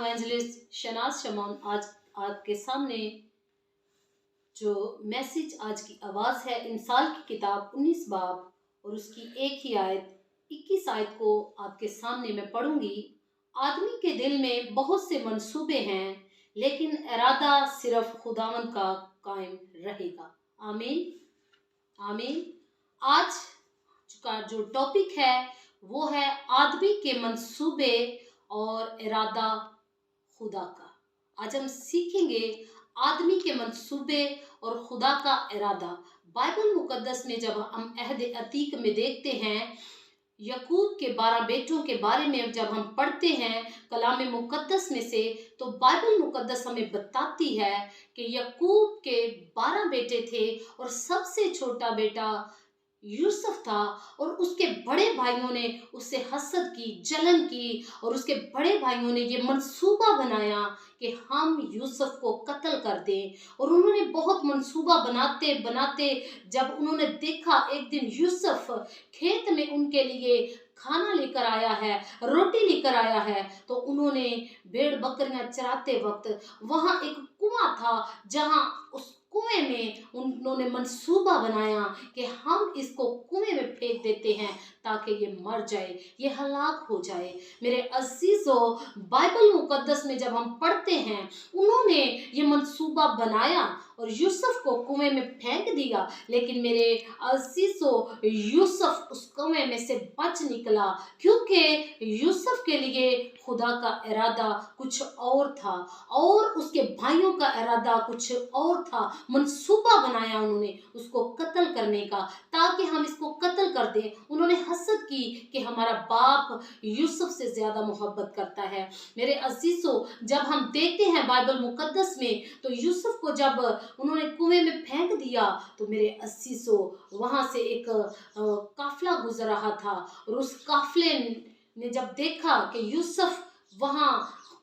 Evangelist Shahnaz शमौन आज आपके सामने जो मैसेज आज की आवाज़ है इंसाल की किताब 19 बाब और उसकी एक ही आयत 21 आयत को आपके सामने मैं पढ़ूंगी। आदमी के दिल में बहुत से मंसूबे हैं लेकिन इरादा सिर्फ खुदावंद का कायम रहेगा। आमीन आमीन। आज का जो टॉपिक है वो है आदमी के मंसूबे और इरादा खुदा का। आज हम सीखेंगे आदमी के मंसूबे और खुदा का इरादा। बाइबल मुकद्दस में जब हम अहद अतीक में देखते हैं यकूब के 12 बेटों के बारे में जब हम पढ़ते हैं कलाम मुकद्दस में से, तो बाइबल मुकद्दस हमें बताती है कि यकूब के 12 बेटे थे और सबसे छोटा बेटा यूसुफ था और उसके बड़े भाइयों ने उससे हसद की, जलन की और उसके बड़े भाइयों ने ये मंसूबा बनाया कि हम यूसुफ को कत्ल कर दें। और उन्होंने बहुत मंसूबा बनाते बनाते जब उन्होंने देखा एक दिन यूसुफ खेत में उनके लिए खाना लेकर आया है, रोटी लेकर आया है, तो उन्होंने भेड़ बकरियां चराते वक्त वहां एक कुआं था जहां उस कुएं में उन्होंने मंसूबा बनाया कि हम इसको कुएं में फेंक देते हैं ताकि ये मर जाए, ये हलाक हो जाए। मेरे अजीजों, बाइबल मुकद्दस में जब हम पढ़ते हैं उन्होंने ये मंसूबा बनाया और यूसुफ को कुएं में फेंक दिया, लेकिन मेरे अजीजों यूसुफ उस कुएं में से बच निकला क्योंकि यूसुफ के लिए खुदा का इरादा कुछ और था और उसके भाइयों का इरादा कुछ और था। मंसूबा बनाया उन्होंने उसको कत्ल करने का ताकि हम इसको कत्ल कर दें। उन्होंने हसद की कि हमारा बाप यूसुफ से ज्यादा मोहब्बत करता है। मेरे अजीजों, जब हम देखते हैं बाइबल मुकद्दस में तो यूसुफ को जब उन्होंने कुएं में फेंक दिया तो मेरे अजीजों वहां से एक काफिला गुजर रहा था और उस काफिले ने जब देखा कि यूसुफ वहां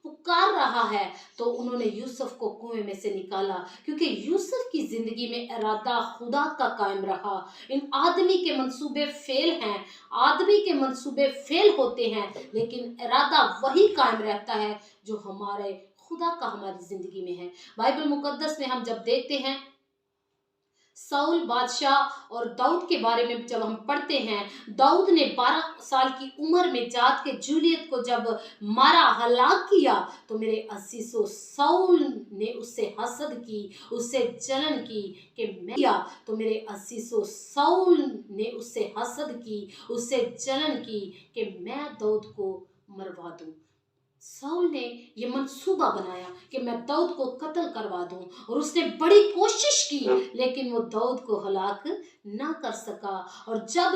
पुकार रहा है तो उन्होंने यूसुफ को कुएं में से निकाला, क्योंकि यूसुफ की जिंदगी में इरादा खुदा का कायम रहा। इन आदमी के मंसूबे फेल हैं, आदमी के मंसूबे फेल होते हैं, लेकिन इरादा वही कायम रहता है जो हमारे खुदा का हमारी जिंदगी में है। बाइबल मुकद्दस में हम जब देखते हैं साउल बादशाह और दाऊद के बारे में जब हम पढ़ते हैं, दाऊद ने 12 साल की उम्र में जात के जूलियत को जब मारा, हलाक किया, तो मेरे अजीजों साउल ने उससे हसद की, उससे जलन की कि मैं किया, तो मेरे अजीजों साउल ने उससे हसद की, उससे जलन की कि मैं दाऊद को मरवा दूं। साउल ने ये मंसूबा बनाया कि मैं दाऊद को कत्ल करवा दूं और उसने बड़ी कोशिश की लेकिन वो दाऊद को हलाक ना कर सका। और जब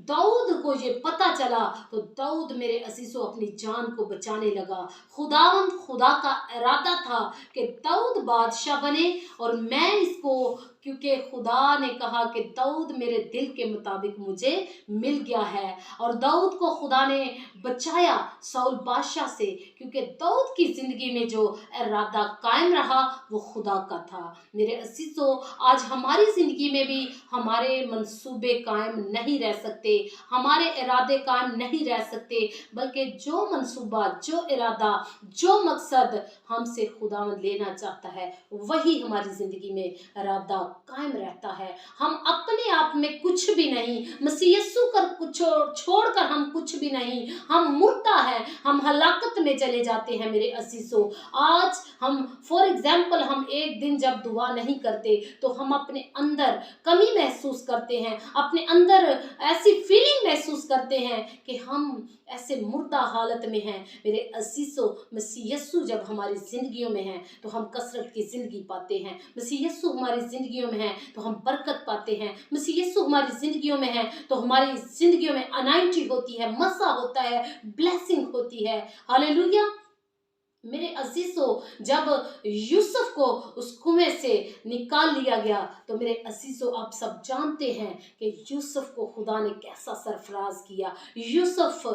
दाऊद को ये पता चला तो दाऊद मेरे अजीजों अपनी जान को बचाने लगा। खुदा का इरादा था कि दाऊद बादशाह बने और मैं इसको, क्योंकि खुदा ने कहा कि दाऊद मेरे दिल के मुताबिक मुझे मिल गया है। और दाऊद को खुदा ने बचाया साउल बादशाह से, क्योंकि दाऊद की जिंदगी में जो इरादा कायम रहा वो खुदा का था। मेरे अजीजों, आज हमारी जिंदगी में भी हमारे मंसूबे कायम नहीं रह सकते, हमारे इरादे कायम नहीं रह सकते, बल्कि जो मंसूबा, जो इरादा, जो मकसद हमसे खुदावंद लेना चाहता है वही हमारी जिंदगी में इरादा कायम रहता है। हम अपने आप में कुछ भी नहीं, मसीह यीशु कर कुछ छोड़कर हम कुछ भी नहीं, हम मुर्दा है, हम हलाकत में चले जाते हैं। मेरे अजीजों, आज हम फॉर एग्जाम्पल हम एक दिन जब दुआ नहीं करते तो हम अपने अंदर कमी महसूस करते हैं, अपने अंदर ऐसी फीलिंग महसूस करते हैं कि हम ऐसे मुर्दा हालत में हैं। मेरे अजीजों, मसीह यीशु जब हमारी जिंदगियों में है तो हम कसरत की जिंदगी पाते हैं, मसीह यीशु हमारी जिंदगियों में है तो हम बरकत पाते हैं, मसीह यीशु हमारी जिंदगियों में है तो हमारी जिंदगियों में अनाइंटिंग होती है, मसा होता है, ब्लेसिंग होती है। हालेलुया। मेरे अजीजों, जब यूसुफ को उस कुएं से निकाल लिया गया तो मेरे अजीजों आप सब जानते हैं कि यूसुफ को खुदा ने कैसा सरफराज किया। यूसुफ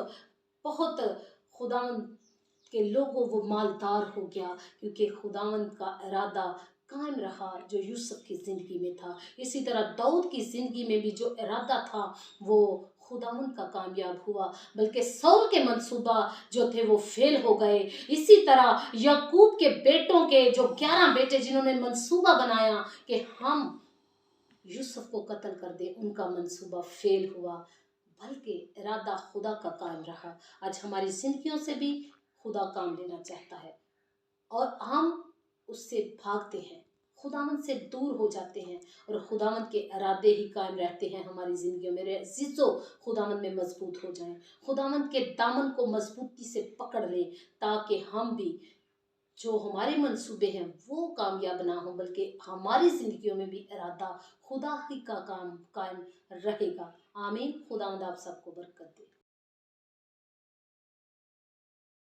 बहुत खुदावंद के लोगों वो मालदार हो गया क्योंकि खुदावंद का इरादा कायम रहा जो यूसुफ की ज़िंदगी में था। इसी तरह दाऊद की ज़िंदगी में भी जो इरादा था वो खुदावंद का कामयाब हुआ, बल्कि साउल के मंसूबा जो थे वो फेल हो गए। इसी तरह याकूब के बेटों के जो 11 बेटे जिन्होंने मंसूबा बनाया कि हम यूसुफ को कत्ल कर दे, उनका मंसूबा फेल हुआ, बल्कि इरादा खुदा का कायम रहा। आज हमारी जिंदगियों से भी खुदा काम लेना चाहता है और हम उससे भागते हैं, खुदावंद से दूर हो जाते हैं और खुदावंद के इरादे ही कायम रहते हैं हमारी ज़िंदगियों में। मेरे अजीज़ों, खुदावंद में मजबूत हो जाएं, खुदावंद के दामन को मजबूती से पकड़ लें, ताकि हम भी जो हमारे मंसूबे हैं वो कामयाब ना हो, बल्कि हमारी ज़िंदगियों में भी इरादा खुदा ही का काम कायम रहेगा। आमीन। खुदावंद आप सबको बरकत दे।